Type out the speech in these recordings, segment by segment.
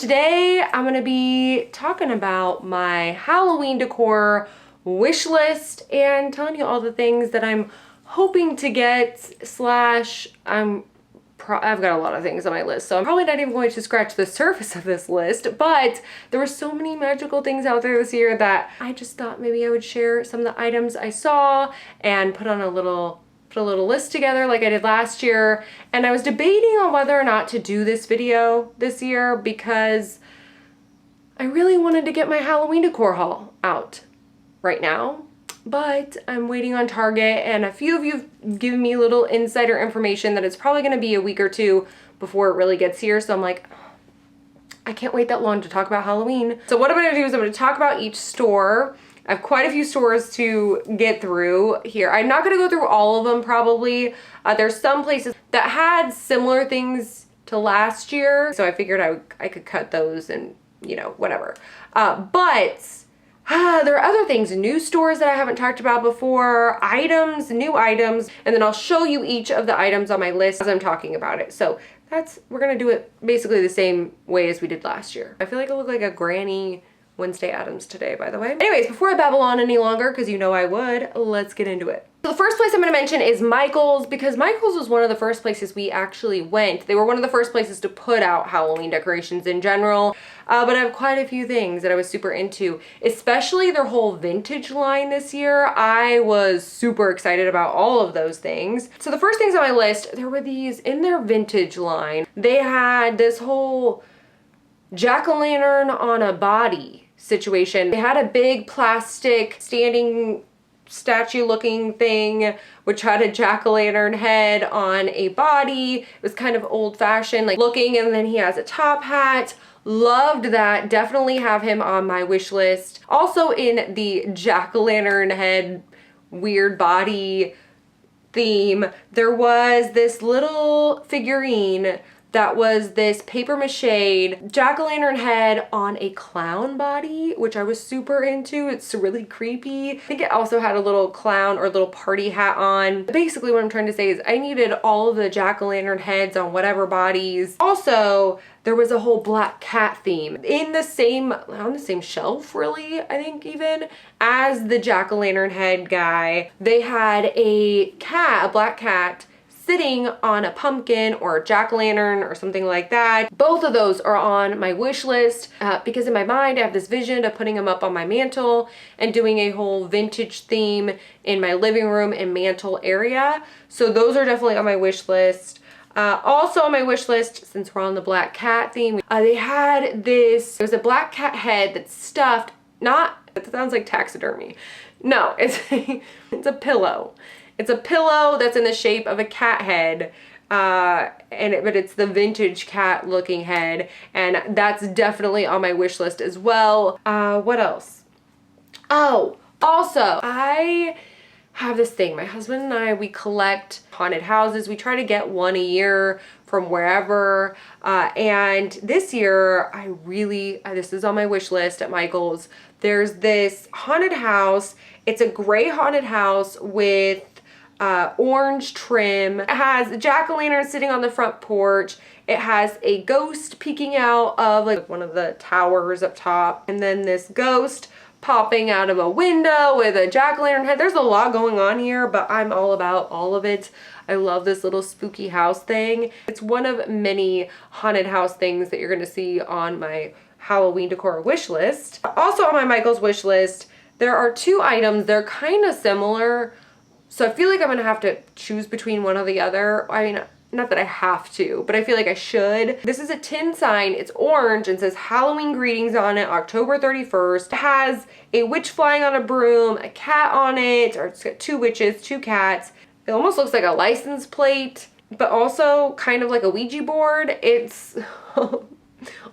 today I'm going to be talking about my Halloween decor wish list and telling you all the things that I'm hoping to get slash I've got a lot of things on my list, so I'm probably not even going to scratch the surface of this list, but there were so many magical things out there this year that I just thought maybe I would share some of the items I saw and put a little list together like I did last year. And I was debating on whether or not to do this video this year because I really wanted to get my Halloween decor haul out right now. But I'm waiting on Target, and a few of you have given me little insider information that it's probably going to be a week or two before it really gets here. So I'm like, I can't wait that long to talk about Halloween. So what I'm going to do is I'm going to talk about each store. I have quite a few stores to get through here. I'm not going to go through all of them probably. There's some places that had similar things to last year, so I figured I could cut those and, you know, whatever. There are other things, new stores that I haven't talked about before, items, new items, and then I'll show you each of the items on my list as I'm talking about it. So we're gonna do it basically the same way as we did last year. I feel like I look like a Granny Wednesday Addams today, by the way. Anyways, before I babble on any longer, because you know I would, let's get into it. So the first place I'm going to mention is Michael's, because Michael's was one of the first places we actually went. They were one of the first places to put out Halloween decorations in general, but I have quite a few things that I was super into, especially their whole vintage line this year. I was super excited about all of those things. So the first things on my list, there were these in their vintage line. They had this whole jack-o'-lantern on a body situation. They had a big plastic standing statue looking thing which had a jack-o'-lantern head on a body. It was kind of old-fashioned like looking, and then he has a top hat. Loved that. Definitely have him on my wish list. Also in the jack-o'-lantern head weird body theme, there was this little figurine that was this paper mache jack-o'-lantern head on a clown body, which I was super into. It's really creepy. I think it also had a little clown or little party hat on. Basically what I'm trying to say is I needed all of the jack-o'-lantern heads on whatever bodies. Also, there was a whole black cat theme on the same shelf, really, I think, even as the jack-o'-lantern head guy. They had a black cat, sitting on a pumpkin or a jack-o'-lantern or something like that. Both of those are on my wish list because in my mind I have this vision of putting them up on my mantle and doing a whole vintage theme in my living room and mantle area. So those are definitely on my wish list. Also on my wish list, since we're on the black cat theme, they had this, it was a black cat head that's stuffed, it sounds like taxidermy. No, it's a pillow. It's a pillow that's in the shape of a cat head, but it's the vintage cat looking head, and that's definitely on my wish list as well. What else? Oh, also, I have this thing. My husband and I, we collect haunted houses. We try to get one a year from wherever, and this year, this is on my wish list at Michael's. There's this haunted house. It's a gray haunted house with orange trim. It has a jack-o'-lantern sitting on the front porch. It has a ghost peeking out of like one of the towers up top, and then this ghost popping out of a window with a jack-o'-lantern head. There's a lot going on here, but I'm all about all of it. I love this little spooky house thing. It's one of many haunted house things that you're gonna see on my Halloween decor wish list. Also on my Michael's wish list, there are two items. They're kind of similar, so I feel like I'm gonna have to choose between one or the other. I mean, not that I have to, but I feel like I should. This is a tin sign. It's orange and says Halloween greetings on it, October 31st. It has a witch flying on a broom, a cat on it, or it's got two witches, two cats. It almost looks like a license plate, but also kind of like a Ouija board. It's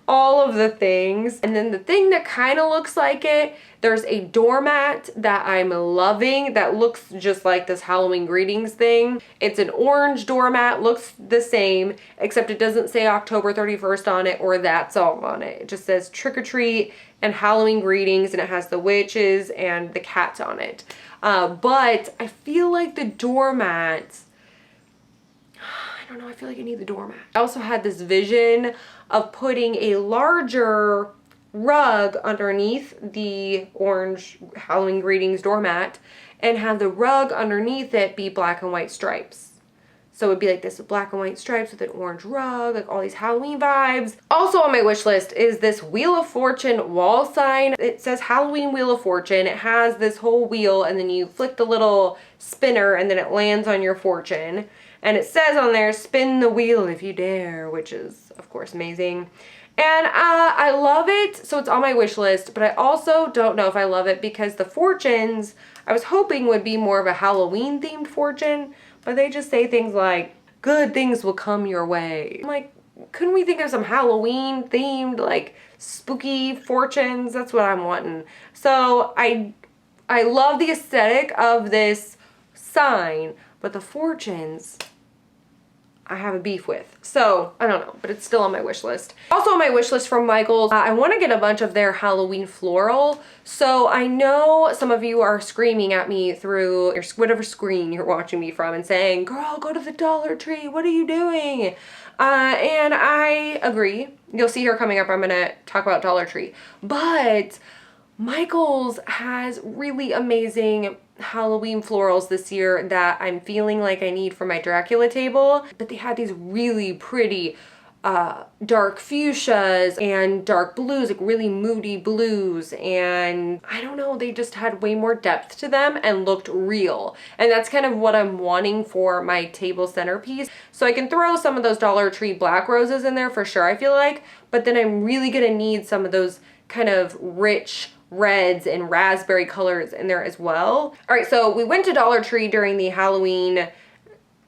all of the things. And then the thing that kind of looks like it, there's a doormat that I'm loving that looks just like this Halloween greetings thing. It's an orange doormat, looks the same, except it doesn't say October 31st on it or that song on it. It just says trick or treat and Halloween greetings, and it has the witches and the cats on it. But I feel like the doormat, I don't know, I feel like I need the doormat. I also had this vision of putting a larger rug underneath the orange Halloween Greetings doormat and have the rug underneath it be black and white stripes. So it'd be like this black and white stripes with an orange rug, like all these Halloween vibes. Also on my wish list is this Wheel of Fortune wall sign. It says Halloween Wheel of Fortune. It has this whole wheel and then you flick the little spinner and then it lands on your fortune. And it says on there, spin the wheel if you dare, which is of course amazing. And I love it, so it's on my wish list, but I also don't know if I love it because the fortunes I was hoping would be more of a Halloween themed fortune, but they just say things like, good things will come your way. I'm like, couldn't we think of some Halloween themed, like spooky fortunes? That's what I'm wanting. So I love the aesthetic of this sign, but the fortunes I have a beef with. So I don't know, but it's still on my wish list. Also on my wish list from Michaels, I want to get a bunch of their Halloween floral. So I know some of you are screaming at me through your whatever screen you're watching me from and saying, girl, go to the Dollar Tree. What are you doing? And I agree. You'll see here coming up, I'm going to talk about Dollar Tree. But Michaels has really amazing Halloween florals this year that I'm feeling like I need for my Dracula table. But they had these really pretty dark fuchsias and dark blues, like really moody blues, and I don't know, they just had way more depth to them and looked real. And that's kind of what I'm wanting for my table centerpiece. So I can throw some of those Dollar Tree black roses in there for sure, I feel like, but then I'm really gonna need some of those kind of rich reds and raspberry colors in there as well. All right, so we went to Dollar Tree during the Halloween,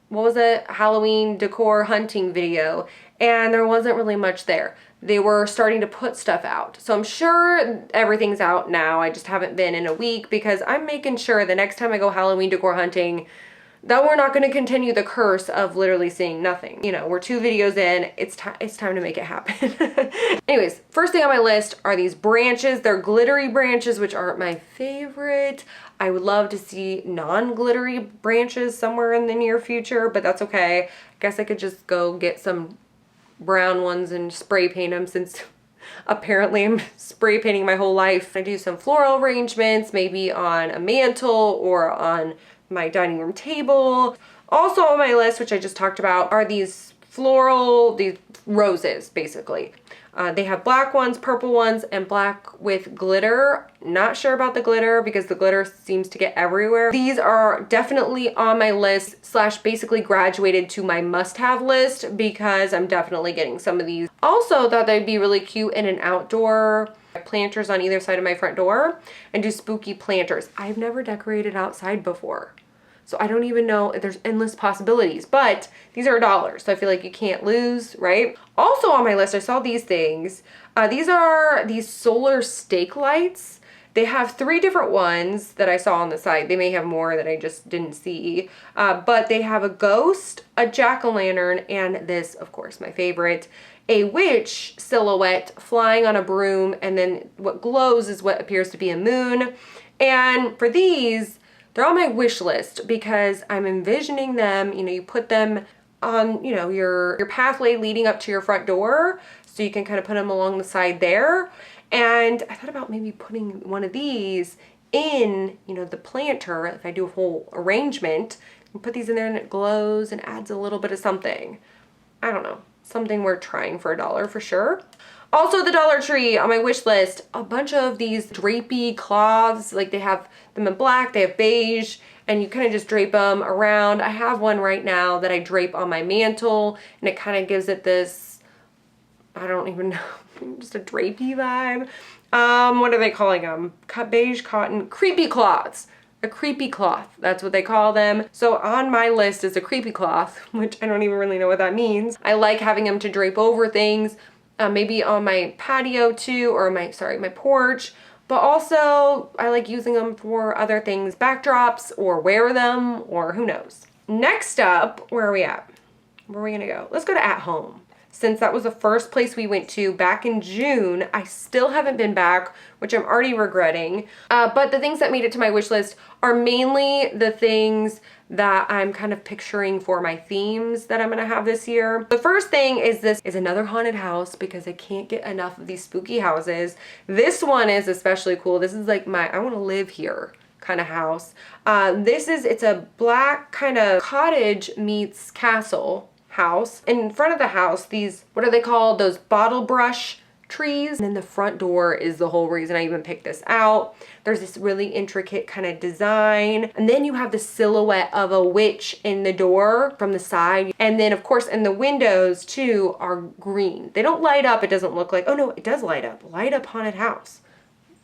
what was it? Halloween decor hunting video, and there wasn't really much there. They were starting to put stuff out. So I'm sure everything's out now. I just haven't been in a week because I'm making sure the next time I go Halloween decor hunting that we're not going to continue the curse of literally seeing nothing. You know, we're 2 videos in, it's time to make it happen. Anyways, first thing on my list are these branches. They're glittery branches, which aren't my favorite. I would love to see non-glittery branches somewhere in the near future, but that's okay. I guess I could just go get some brown ones and spray paint them since apparently I'm spray painting my whole life. I do some floral arrangements, maybe on a mantle or on my dining room table. Also on my list, which I just talked about, are these roses, basically. They have black ones, purple ones, and black with glitter. Not sure about the glitter because the glitter seems to get everywhere. These are definitely on my list / basically graduated to my must-have list because I'm definitely getting some of these. Also thought they'd be really cute in an outdoor planters on either side of my front door and do spooky planters. I've never decorated outside before, so I don't even know if there's endless possibilities, but these are $1, so I feel like you can't lose, right? Also on my list, I saw these things. These are these solar stake lights. They have 3 different ones that I saw on the site. They may have more that I just didn't see, but they have a ghost, a jack-o'-lantern, and this, of course, my favorite, a witch silhouette flying on a broom, and then what glows is what appears to be a moon. And for these, they're on my wish list because I'm envisioning them, you know, you put them on, you know, your pathway leading up to your front door, so you can kind of put them along the side there. And I thought about maybe putting one of these in, you know, the planter, if I do a whole arrangement, and put these in there and it glows and adds a little bit of something. I don't know. Something worth trying for $1 for sure. Also the Dollar Tree on my wish list, a bunch of these drapey cloths, like they have them in black, they have beige, and you kind of just drape them around. I have one right now that I drape on my mantle, and it kind of gives it this, I don't even know, just a drapey vibe. What are they calling them? Beige cotton, creepy cloths. A creepy cloth, that's what they call them. So on my list is a creepy cloth, which I don't even really know what that means. I like having them to drape over things, maybe on my patio too, or my porch, but also I like using them for other things, backdrops, or wear them, or who knows. Next up, where are we at? Where are we gonna go? Let's go to at home. since that was the first place we went to back in June. I still haven't been back, which I'm already regretting. But the things that made it to my wish list are mainly the things that I'm kind of picturing for my themes that I'm gonna have this year. The first thing is this is another haunted house because I can't get enough of these spooky houses. This one is especially cool. This is like my I want to live here kind of house. It's a black kind of cottage meets castle house. In front of the house, these, what are they called? Those bottle brush trees. And then the front door is the whole reason I even picked this out. There's this really intricate kind of design. And then you have the silhouette of a witch in the door from the side. And then of course, in the windows too are green. They don't light up. It doesn't look like, oh no, it does light up. Light up haunted house.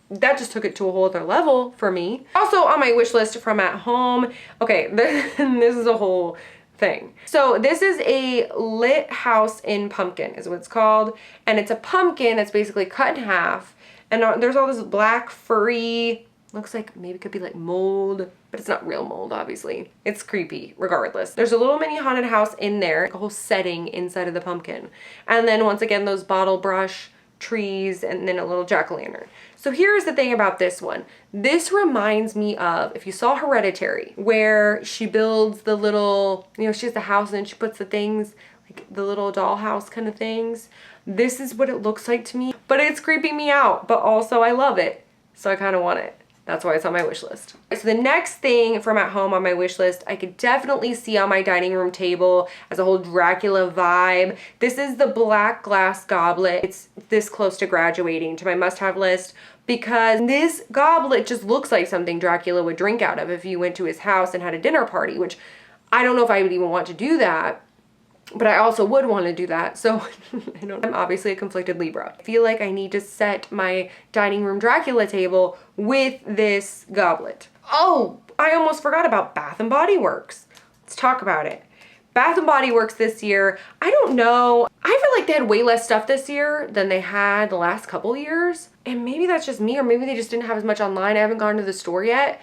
That just took it to a whole other level for me. Also on my wish list from at home. Okay, this is a whole thing. So this is a lit house in pumpkin is what it's called. And it's a pumpkin that's basically cut in half. And there's all this black furry, looks like maybe it could be like mold, but it's not real mold, obviously. It's creepy regardless. There's a little mini haunted house in there, like a whole setting inside of the pumpkin. And then once again, those bottle brush trees and then a little jack-o'-lantern. So here's the thing about this one. This reminds me of, if you saw Hereditary, where she builds the little, you know, she has the house and then she puts the things, like the little dollhouse kind of things. This is what it looks like to me, but it's creeping me out, but also I love it. So I kind of want it. That's why it's on my wish list. So the next thing from at home on my wish list, I could definitely see on my dining room table as a whole Dracula vibe. This is the black glass goblet. It's this close to graduating to my must-have list because this goblet just looks like something Dracula would drink out of if you went to his house and had a dinner party, which I don't know if I would even want to do that. But I also would want to do that. So I'm obviously a conflicted Libra. I feel like I need to set my dining room Dracula table with this goblet. Oh, I almost forgot about Bath and Body Works. Let's talk about it. Bath and Body Works this year, I don't know. I feel like they had way less stuff this year than they had the last couple years. And maybe that's just me, or maybe they just didn't have as much online. I haven't gone to the store yet.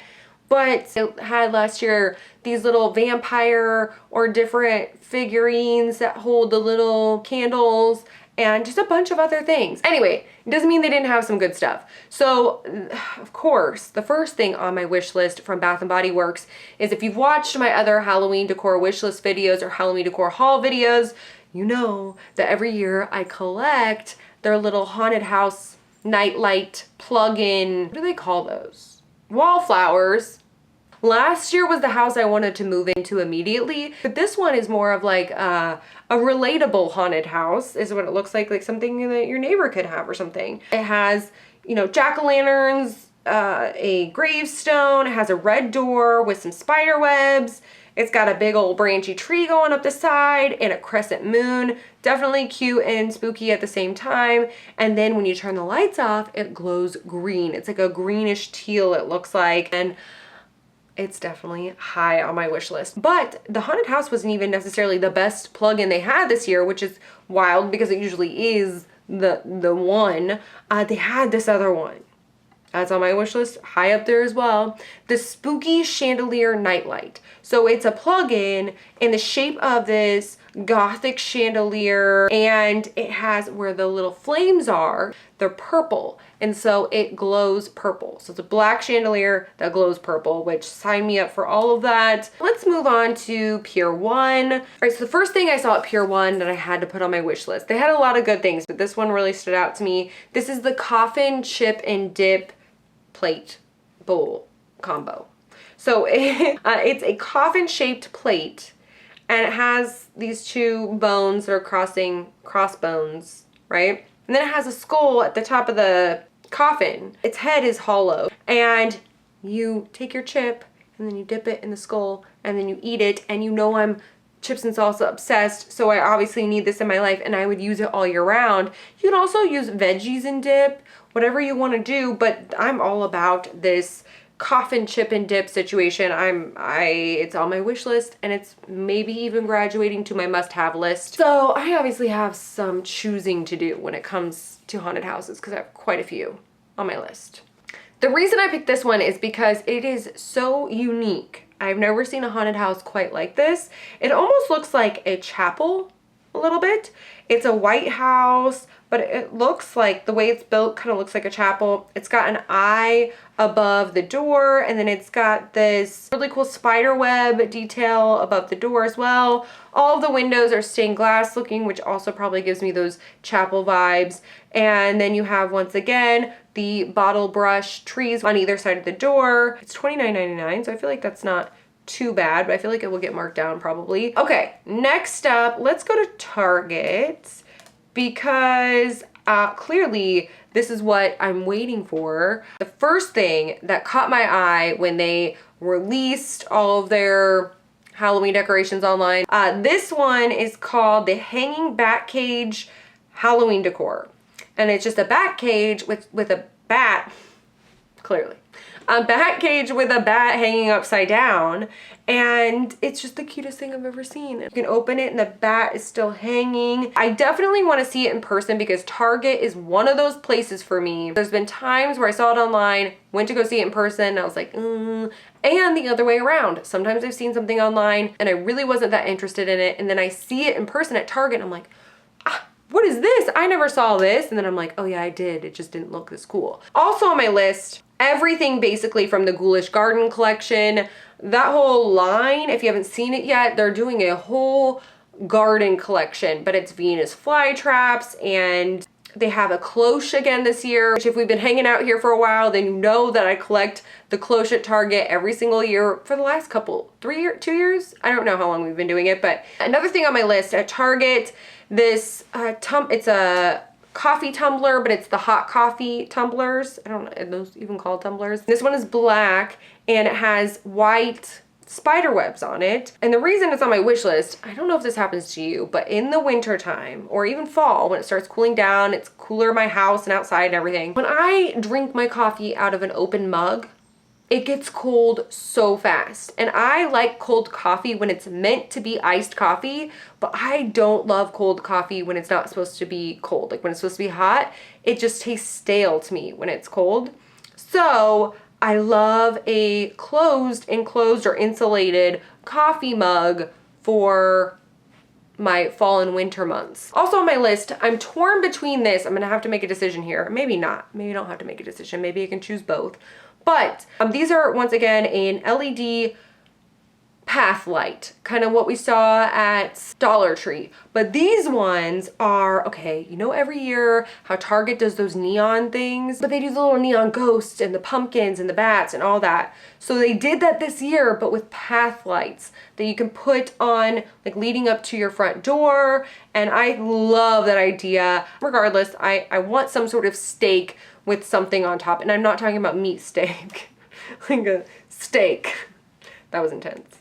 But it had last year these little vampire or different figurines that hold the little candles and just a bunch of other things. Anyway, it doesn't mean they didn't have some good stuff. So, of course, the first thing on my wish list from Bath & Body Works is if you've watched my other Halloween decor wish list videos or Halloween decor haul videos, you know that every year I collect their little haunted house nightlight plug-in, what do they call those? Wallflowers. Last year was the house I wanted to move into immediately, but this one is more of like a relatable haunted house is what it looks like something that your neighbor could have or something. It has, you know, jack-o'-lanterns, a gravestone, it has a red door with some spider webs. It's got a big old branchy tree going up the side and a crescent moon. Definitely cute and spooky at the same time. And then when you turn the lights off, it glows green. It's like a greenish teal it looks like. And it's definitely high on my wish list. But the haunted house wasn't even necessarily the best plug-in they had this year, which is wild because it usually is the one. They had this other one. That's on my wish list, high up there as well. The Spooky Chandelier Nightlight. So it's a plug-in in the shape of this gothic chandelier, and it has where the little flames are, they're purple. And so it glows purple. So it's a black chandelier that glows purple, which sign me up for all of that. Let's move on to Pier 1. All right, so the first thing I saw at Pier 1 that I had to put on my wish list, they had a lot of good things, but this one really stood out to me. This is the Coffin Chip and Dip plate bowl combo. So it's a coffin shaped plate and it has these two bones that are crossbones, right? And then it has a skull at the top of the coffin. Its head is hollow and you take your chip and then you dip it in the skull and then you eat it, and you know I'm chips and salsa obsessed, so I obviously need this in my life and I would use it all year round. You can also use veggies and dip, whatever you want to do, but I'm all about this coffin chip and dip situation. It's on my wish list and it's maybe even graduating to my must-have list. So I obviously have some choosing to do when it comes to haunted houses because I have quite a few on my list. The reason I picked this one is because it is so unique. I've never seen a haunted house quite like this. It almost looks like a chapel a little bit. It's a white house, but it looks like, the way it's built kind of looks like a chapel. It's got an eye above the door, and then it's got this really cool spider web detail above the door as well. All of the windows are stained glass looking, which also probably gives me those chapel vibes. And then you have, once again, the bottle brush trees on either side of the door. It's $29.99, so I feel like that's not too bad, but I feel like it will get marked down probably. Okay, next up, let's go to Target, because clearly this is what I'm waiting for. The first thing that caught my eye when they released all of their Halloween decorations online, this one is called the Hanging Bat Cage Halloween Decor. And it's just a bat cage with a bat, clearly. A bat cage with a bat hanging upside down, and it's just the cutest thing I've ever seen. You can open it and the bat is still hanging. I definitely want to see it in person because Target is one of those places for me. There's been times where I saw it online, went to go see it in person, and I was like, and the other way around. Sometimes I've seen something online and I really wasn't that interested in it, and then I see it in person at Target and I'm like, what is this? I never saw this. And then I'm like, oh yeah, I did. It just didn't look this cool. Also on my list, everything basically from the Ghoulish Garden collection. That whole line, if you haven't seen it yet, they're doing a whole garden collection, but it's Venus flytraps, and they have a cloche again this year, which if we've been hanging out here for a while, then you know that I collect the cloche at Target every single year for the last couple, 2 years? I don't know how long we've been doing it, but another thing on my list at Target, this, it's a coffee tumbler, but it's the hot coffee tumblers. I don't know, are those even called tumblers? This one is black and it has white spider webs on it. And the reason it's on my wish list, I don't know if this happens to you, but in the winter time or even fall when it starts cooling down, it's cooler in my house and outside and everything. When I drink my coffee out of an open mug, it gets cold so fast. And I like cold coffee when it's meant to be iced coffee, but I don't love cold coffee when it's not supposed to be cold. Like when it's supposed to be hot, it just tastes stale to me when it's cold. So I love a closed, enclosed, or insulated coffee mug for my fall and winter months. Also on my list, I'm torn between this. I'm gonna have to make a decision here. Maybe not. Maybe I don't have to make a decision. Maybe I can choose both. But these are, once again, an LED path light, kind of what we saw at Dollar Tree. But these ones are, okay, you know every year how Target does those neon things, but they do the little neon ghosts and the pumpkins and the bats and all that. So they did that this year, but with path lights that you can put on, like leading up to your front door. And I love that idea. Regardless, I want some sort of steak with something on top. And I'm not talking about meat steak, like a steak. That was intense.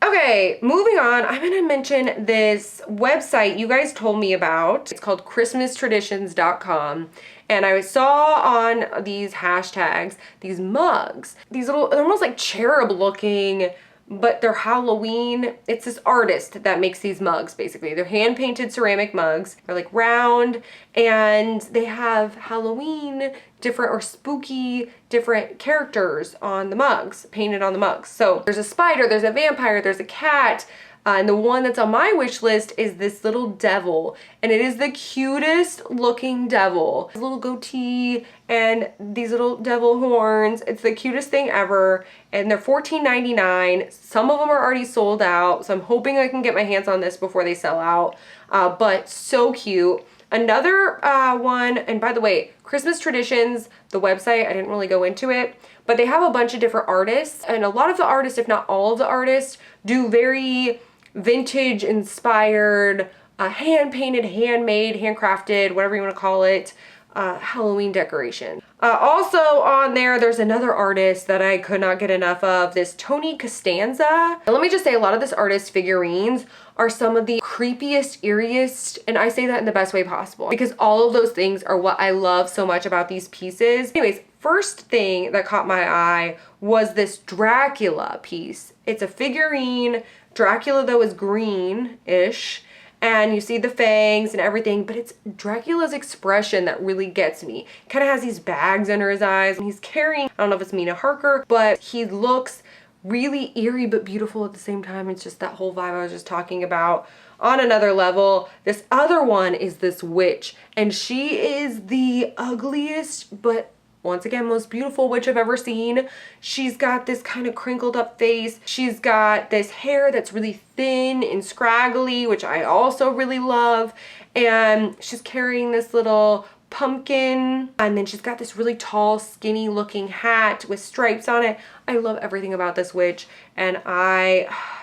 Okay, moving on, I'm gonna mention this website you guys told me about. It's called ChristmasTraditions.com. And I saw on these hashtags, these mugs, these little, they're almost like cherub looking, but they're Halloween. It's this artist that makes these mugs, basically. They're hand-painted ceramic mugs. They're like round, and they have Halloween, different or spooky, different characters on the mugs, painted on the mugs. So there's a spider, there's a vampire, there's a cat, and the one that's on my wish list is this little devil, and it is the cutest looking devil. His little goatee and these little devil horns. It's the cutest thing ever, and they're $14.99. Some of them are already sold out, so I'm hoping I can get my hands on this before they sell out, but so cute. Another one, and by the way, Christmas Traditions, the website, I didn't really go into it, but they have a bunch of different artists, and a lot of the artists, if not all of the artists, do very vintage inspired, hand-painted, handmade, handcrafted, whatever you want to call it, Halloween decoration. Also on there, there's another artist that I could not get enough of, this Tony Costanza. And let me just say, a lot of this artist's figurines are some of the creepiest, eeriest, and I say that in the best way possible, because all of those things are what I love so much about these pieces. Anyways, first thing that caught my eye was this Dracula piece. It's a figurine. Dracula, though, is green-ish, and you see the fangs and everything, but it's Dracula's expression that really gets me. Kind of has these bags under his eyes, and he's carrying, I don't know if it's Mina Harker, but he looks really eerie but beautiful at the same time. It's just that whole vibe I was just talking about on another level. This other one is this witch, and she is the ugliest but once again most beautiful witch I've ever seen. She's got this kind of crinkled up face. She's got this hair that's really thin and scraggly, which I also really love, and she's carrying this little pumpkin, and then she's got this really tall skinny looking hat with stripes on it. I love everything about this witch, and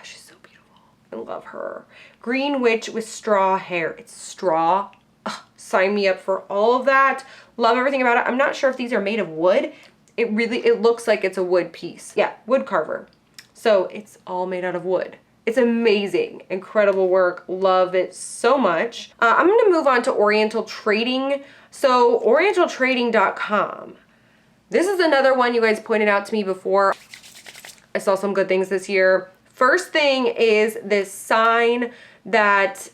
she's so beautiful. I love her. Green witch with straw hair. It's straw. Sign me up for all of that. Love everything about it. I'm not sure if these are made of wood. It looks like it's a wood piece. Yeah, wood carver. So it's all made out of wood. It's amazing, incredible work. Love it so much. I'm gonna move on to Oriental Trading. So orientaltrading.com. This is another one you guys pointed out to me before. I saw some good things this year. First thing is this sign that,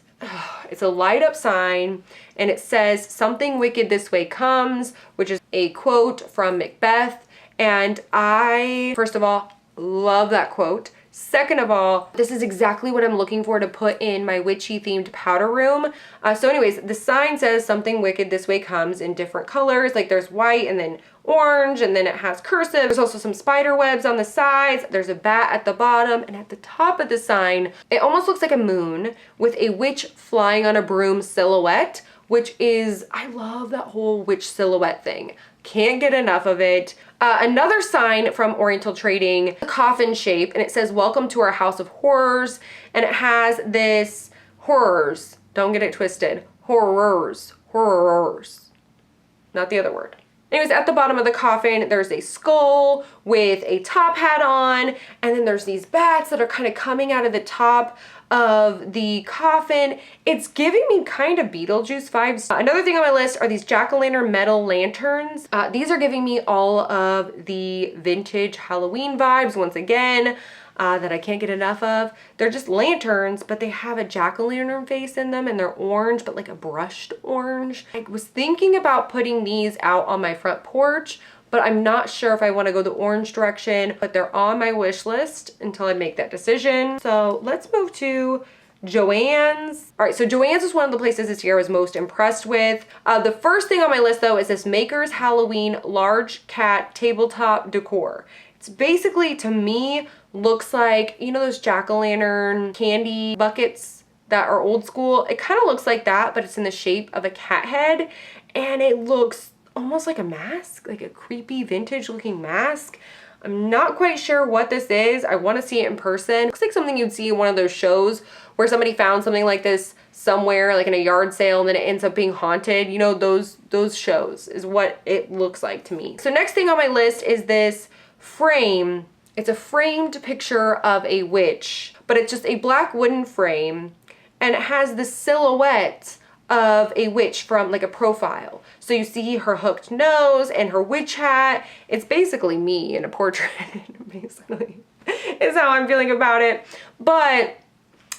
it's a light up sign, and it says, "Something wicked this way comes," which is a quote from Macbeth. And I, first of all, love that quote. Second of all, this is exactly what I'm looking for to put in my witchy themed powder room. So anyways, the sign says "Something wicked this way comes" in different colors. Like there's white and then orange, and then it has cursive. There's also some spider webs on the sides. There's a bat at the bottom, and at the top of the sign, it almost looks like a moon with a witch flying on a broom silhouette, which is, I love that whole witch silhouette thing. Can't get enough of it. Another sign from Oriental Trading, a coffin shape, and it says "Welcome to our house of horrors," and it has this horrors, don't get it twisted, horrors, not the other word. Anyways, at the bottom of the coffin, there's a skull with a top hat on, and then there's these bats that are kind of coming out of the top of the coffin. It's giving me kind of Beetlejuice vibes. Another thing on my list are these jack-o'-lantern metal lanterns. These are giving me all of the vintage Halloween vibes once again. That I can't get enough of. They're just lanterns, but they have a jack-o'-lantern face in them, and they're orange, but like a brushed orange. I was thinking about putting these out on my front porch, but I'm not sure if I want to go the orange direction, but they're on my wish list until I make that decision. So let's move to Joann's. All right, so Joann's is one of the places this year I was most impressed with. The first thing on my list though is this Maker's Halloween Large Cat Tabletop Decor. It's basically, to me, looks like, you know those jack-o'-lantern candy buckets that are old school? It kind of looks like that, but it's in the shape of a cat head, and it looks almost like a mask, like a creepy vintage looking mask. I'm not quite sure what this is. I want to see it in person. It looks like something you'd see in one of those shows where somebody found something like this somewhere, like in a yard sale, and then it ends up being haunted. You know, those shows is what it looks like to me. So next thing on my list is this frame. It's a framed picture of a witch, but it's just a black wooden frame, and it has the silhouette of a witch from like a profile. So you see her hooked nose and her witch hat. It's basically me in a portrait, basically, is how I'm feeling about it. But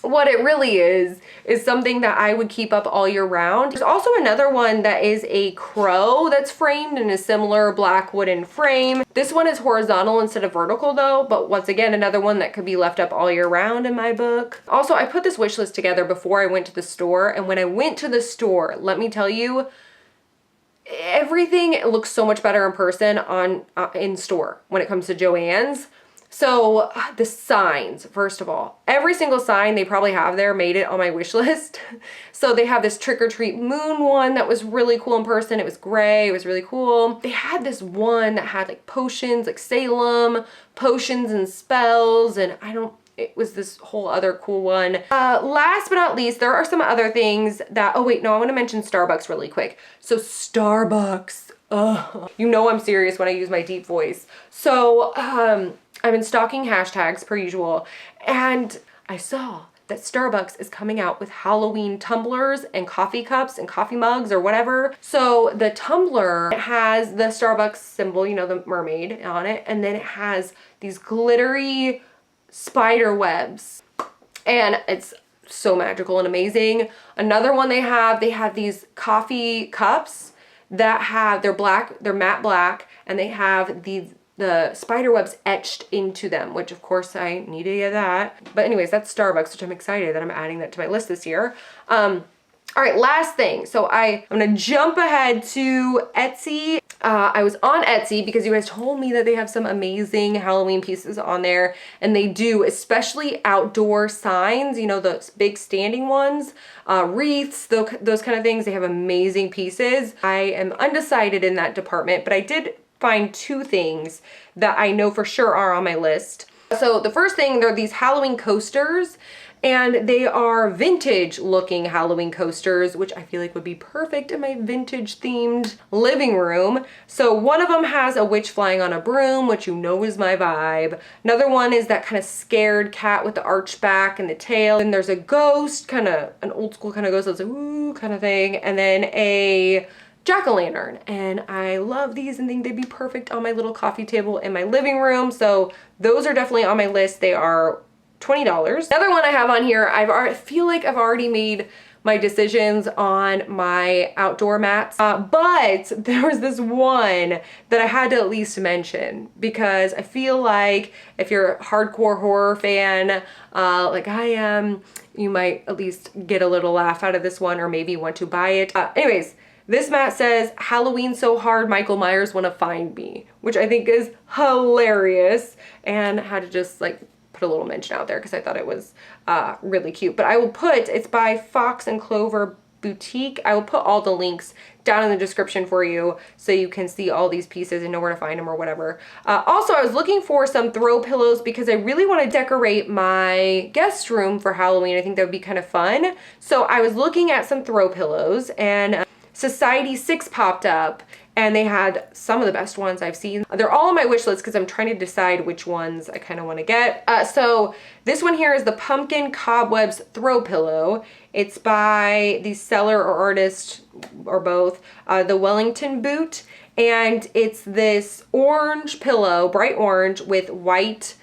what it really is something that I would keep up all year round. There's also another one that is a crow that's framed in a similar black wooden frame. This one is horizontal instead of vertical though, but once again, another one that could be left up all year round in my book. Also, I put this wish list together before I went to the store, and when I went to the store, let me tell you, everything looks so much better in person in store when it comes to Joann's. So the signs, first of all, every single sign they probably have there made it on my wish list. So they have this trick or treat moon one that was really cool in person. It was gray, it was really cool. They had this one that had like potions, like Salem, potions and spells, and it was this whole other cool one. Last but not least, there are some other things that, oh wait, no, I want to mention Starbucks really quick. So Starbucks, you know I'm serious when I use my deep voice. So I've been stalking hashtags per usual, and I saw that Starbucks is coming out with Halloween tumblers and coffee cups and coffee mugs or whatever. So the tumbler has the Starbucks symbol, you know, the mermaid on it, and then it has these glittery spider webs, and it's so magical and amazing. Another one they have these coffee cups that they're matte black, and they have these the spider webs etched into them, which of course I need to get that. But anyways, that's Starbucks, which I'm excited that I'm adding that to my list this year. All right, last thing. So I'm gonna jump ahead to Etsy. I was on Etsy because you guys told me that they have some amazing Halloween pieces on there, and they do, especially outdoor signs, you know, those big standing ones, wreaths, those kind of things. They have amazing pieces. I am undecided in that department, but I did find two things that I know for sure are on my list. So the first thing, they're these Halloween coasters, and they are vintage looking Halloween coasters, which I feel like would be perfect in my vintage themed living room. So one of them has a witch flying on a broom, which you know is my vibe. Another one is that kind of scared cat with the arched back and the tail. And there's a ghost, kind of an old school kind of ghost that's like, ooh, kind of thing. And then a jack-o'-lantern, and I love these and think they'd be perfect on my little coffee table in my living room. So those are definitely on my list. They are $20. Another one I have on here, I feel like I've already made my decisions on my outdoor mats, but there was this one that I had to at least mention because I feel like if you're a hardcore horror fan, like I am, you might at least get a little laugh out of this one or maybe want to buy it. Anyways, this mat says, "Halloween so hard, Michael Myers wanna find me," which I think is hilarious, and I had to just like put a little mention out there because I thought it was really cute. But I will put, it's by Fox and Clover Boutique. I will put all the links down in the description for you so you can see all these pieces and know where to find them or whatever. Also, I was looking for some throw pillows because I really want to decorate my guest room for Halloween. I think that would be kind of fun. So I was looking at some throw pillows, and Society 6 popped up, and they had some of the best ones I've seen. They're all on my wish list because I'm trying to decide which ones I kind of want to get. So this one here is the Pumpkin Cobwebs Throw Pillow. It's by the seller or artist or both, the Wellington Boot, and it's this orange pillow, bright orange with white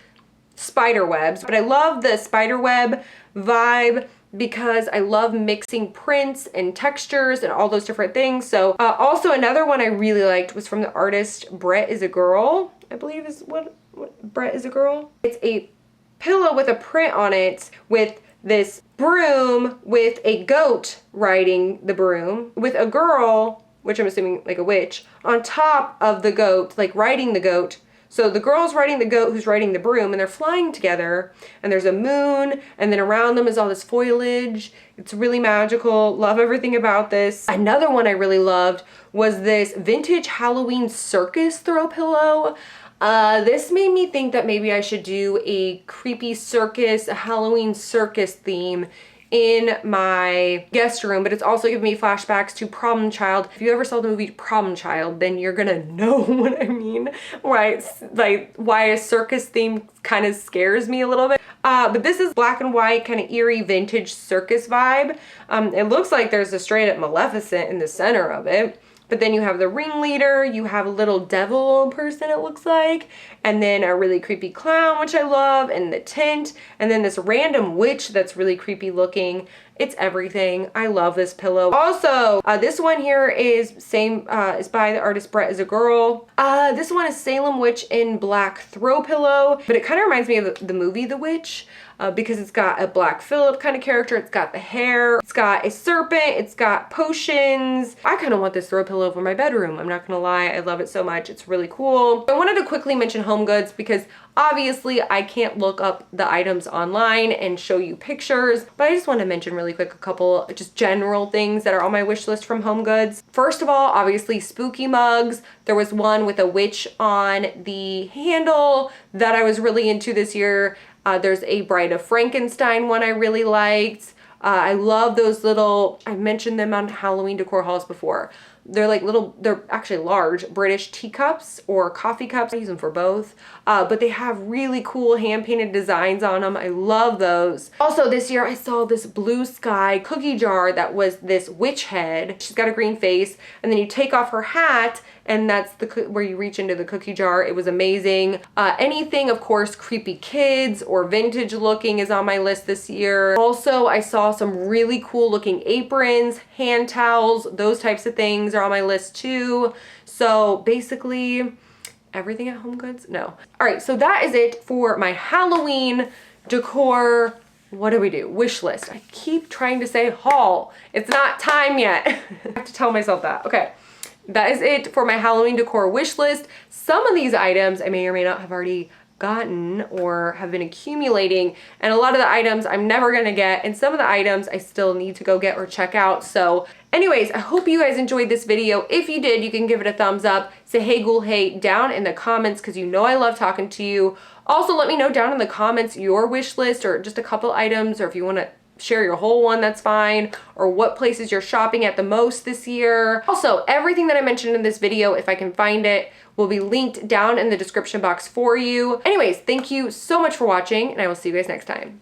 spider webs. But I love the spider web vibe because I love mixing prints and textures and all those different things. So also another one I really liked was from the artist Brett is a Girl, I believe is what Brett is a Girl. It's a pillow with a print on it with this broom with a goat riding the broom with a girl, which I'm assuming like a witch, on top of the goat, like riding the goat. So the girl's riding the goat who's riding the broom, and they're flying together, and there's a moon, and then around them is all this foliage. It's really magical. Love everything about this. Another one I really loved was this vintage Halloween circus throw pillow. This made me think that maybe I should do a creepy circus, a Halloween circus theme in my guest room, but it's also giving me flashbacks to Problem Child. If you ever saw the movie Problem Child, then you're gonna know what I mean, right? Like why a circus theme kind of scares me a little bit. But this is black and white, kind of eerie vintage circus vibe. It looks like there's a straight up Maleficent in the center of it. But then you have the ringleader, you have a little devil person it looks like, and then a really creepy clown, which I love, and the tent, and then this random witch that's really creepy looking. It's everything. I love this pillow. Also, this one here is is by the artist Brett is a Girl. This one is Salem Witch in black throw pillow, but it kind of reminds me of the movie The Witch. Because it's got a Black Phillip kind of character, it's got the hair, it's got a serpent, it's got potions. I kind of want this throw pillow for my bedroom, I'm not gonna lie. I love it so much, it's really cool. I wanted to quickly mention Home Goods because obviously I can't look up the items online and show you pictures, but I just want to mention really quick a couple just general things that are on my wish list from Home Goods. First of all, obviously spooky mugs. There was one with a witch on the handle that I was really into this year. There's a Bride of Frankenstein one I really liked. I love those little, I mentioned them on Halloween decor hauls before. They're like little, they're actually large British teacups or coffee cups. I use them for both. But they have really cool hand-painted designs on them. I love those. Also this year I saw this blue sky cookie jar that was this witch head. She's got a green face, and then you take off her hat and that's where you reach into the cookie jar. It was amazing. Anything, of course, creepy kids or vintage looking is on my list this year. Also, I saw some really cool looking aprons, hand towels, those types of things are on my list too. So basically, everything at Home Goods? No. All right, so that is it for my Halloween decor. What do we do? Wish list. I keep trying to say haul. It's not time yet. I have to tell myself that. Okay. That is it for my Halloween decor wish list. Some of these items I may or may not have already gotten or have been accumulating, and a lot of the items I'm never gonna get, and some of the items I still need to go get or check out. So anyways, I hope you guys enjoyed this video. If you did, you can give it a thumbs up. Say hey ghoul hey down in the comments, because you know I love talking to you. Also, let me know down in the comments your wish list, or just a couple items, or if you want to share your whole one, that's fine, or what places you're shopping at the most this year. Also, everything that I mentioned in this video, if I can find it, will be linked down in the description box for you. Anyways, thank you so much for watching, and I will see you guys next time.